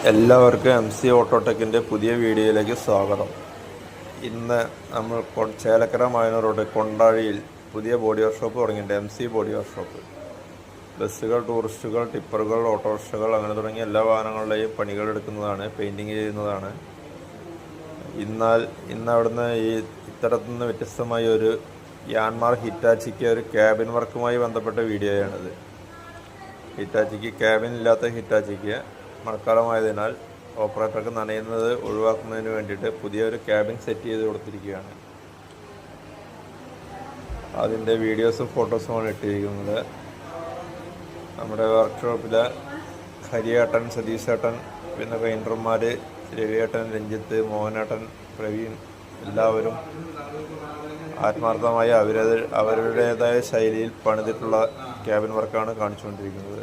എല്ലാവർക്കും MC ഓട്ടോടെക്കിൻ്റെ പുതിയ വീഡിയോയിലേക്ക് സ്വാഗതം. ഇന്ന് നമ്മൾ ചേലക്കര മായനൂർ റോഡ് കൊണ്ടാഴിയിൽ പുതിയ ബോഡി വർക്ക്ഷോപ്പ് തുടങ്ങിയിട്ടുണ്ട്. MC body workshop. ബസ്സുകൾ, ടൂറിസ്റ്റുകൾ, ടിപ്പറുകൾ, ഓട്ടോറിക്ഷകൾ അങ്ങനെ തുടങ്ങിയ എല്ലാ വാഹനങ്ങളുടെയും പണികൾ എടുക്കുന്നതാണ്, പെയിൻറ്റിങ് ചെയ്യുന്നതാണ്. ഇന്ന് അവിടുന്ന് ഇത്തരത്തിൽ നിന്ന് വ്യത്യസ്തമായ ഒരു യാൻമാർ ഹിറ്റാച്ചിക്ക് ഒരു ക്യാബിൻ വർക്കുമായി ബന്ധപ്പെട്ട വീഡിയോയാണിത്. ഹിറ്റാച്ചിക്ക് ക്യാബിൻ ഇല്ലാത്ത ഹിറ്റാച്ചിക്ക് മഴക്കാലമായതിനാൽ ഓപ്പറേറ്റർക്ക് നനയുന്നത് ഒഴിവാക്കുന്നതിന് വേണ്ടിയിട്ട് പുതിയൊരു ക്യാബിൻ സെറ്റ് ചെയ്ത് കൊടുത്തിരിക്കുകയാണ്. അതിൻ്റെ വീഡിയോസും ഫോട്ടോസുമാണ് ഇട്ടിരിക്കുന്നത്. നമ്മുടെ വർക്ക്ഷോപ്പിലെ ഹരിയേട്ടൻ, സതീശേട്ടൻ, പിന്നെ പെയിൻറ്റർമാർ രവിയേട്ടൻ, രഞ്ജിത്ത്, മോഹനേട്ടൻ, പ്രവീൺ എല്ലാവരും ആത്മാർത്ഥമായി അവരുടേതായ ശൈലിയിൽ പണിതിട്ടുള്ള ക്യാബിൻ വർക്കാണ് കാണിച്ചുകൊണ്ടിരിക്കുന്നത്.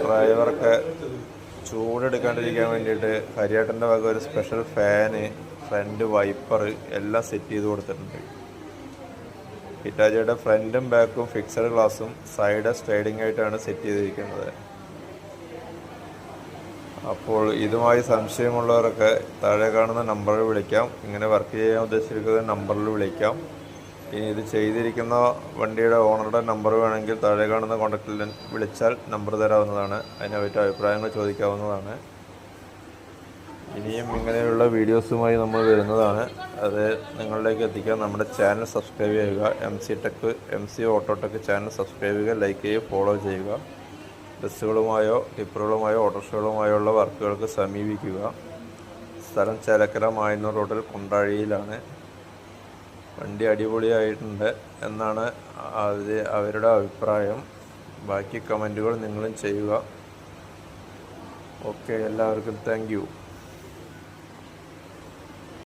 ഡ്രൈവർക്ക് ചൂടെടുക്കാണ്ടിരിക്കാൻ വേണ്ടിയിട്ട് ഹരിയേട്ടൻ്റെ വക ഒരു സ്പെഷ്യൽ ഫാന്, ഫ്രണ്ട് വൈപ്പർ എല്ലാം സെറ്റ് ചെയ്ത് കൊടുത്തിട്ടുണ്ട്. ഹിറ്റാച്ചിയുടെ ഫ്രണ്ടും ബാക്കും ഫിക്സഡ് ഗ്ലാസും സൈഡ് സ്ലൈഡിംഗ് ആയിട്ടാണ് സെറ്റ് ചെയ്തിരിക്കുന്നത്. അപ്പോൾ ഇതുമായി സംശയമുള്ളവരൊക്കെ താഴെ കാണുന്ന നമ്പറിൽ വിളിക്കാം. ഇങ്ങനെ വർക്ക് ചെയ്യാൻ ഉദ്ദേശിച്ചിരിക്കുന്ന നമ്പറിൽ വിളിക്കാം. ഇനി ഇത് ചെയ്തിരിക്കുന്ന വണ്ടിയുടെ ഓണറുടെ നമ്പർ വേണമെങ്കിൽ താഴെ കാണുന്ന കോൺടാക്റ്റിൽ വിളിച്ചാൽ നമ്പർ തരാവുന്നതാണ്. അതിനെപ്പറ്റി അഭിപ്രായങ്ങൾ ചോദിക്കാവുന്നതാണ്. ഇനിയും ഇങ്ങനെയുള്ള വീഡിയോസുമായി നമ്മൾ വരുന്നതാണ്. അത് നിങ്ങളിലേക്ക് എത്തിക്കാൻ നമ്മുടെ ചാനൽ സബ്സ്ക്രൈബ് ചെയ്യുക. MC ഓട്ടോടെക് ചാനൽ സബ്സ്ക്രൈബ് ചെയ്യുക, ലൈക്ക് ചെയ്യുക, ഫോളോ ചെയ്യുക. ബസ്സുകളുമായോ ടിപ്പറുകളുമായോ ഓട്ടോറിക്ഷകളുമായോ ഉള്ള വർക്കുകൾക്ക് സമീപിക്കുക. സ്ഥലം ചേലക്കര മായനൂർ റോഡിൽ കൊണ്ടാഴിയിലാണ്. വണ്ടി അടിപൊളിയായിട്ടുണ്ട് എന്നാണ് അവരുടെ അഭിപ്രായം. ബാക്കി കമൻറ്റുകൾ നിങ്ങളും ചെയ്യുക. ഓക്കെ, എല്ലാവർക്കും താങ്ക് യു.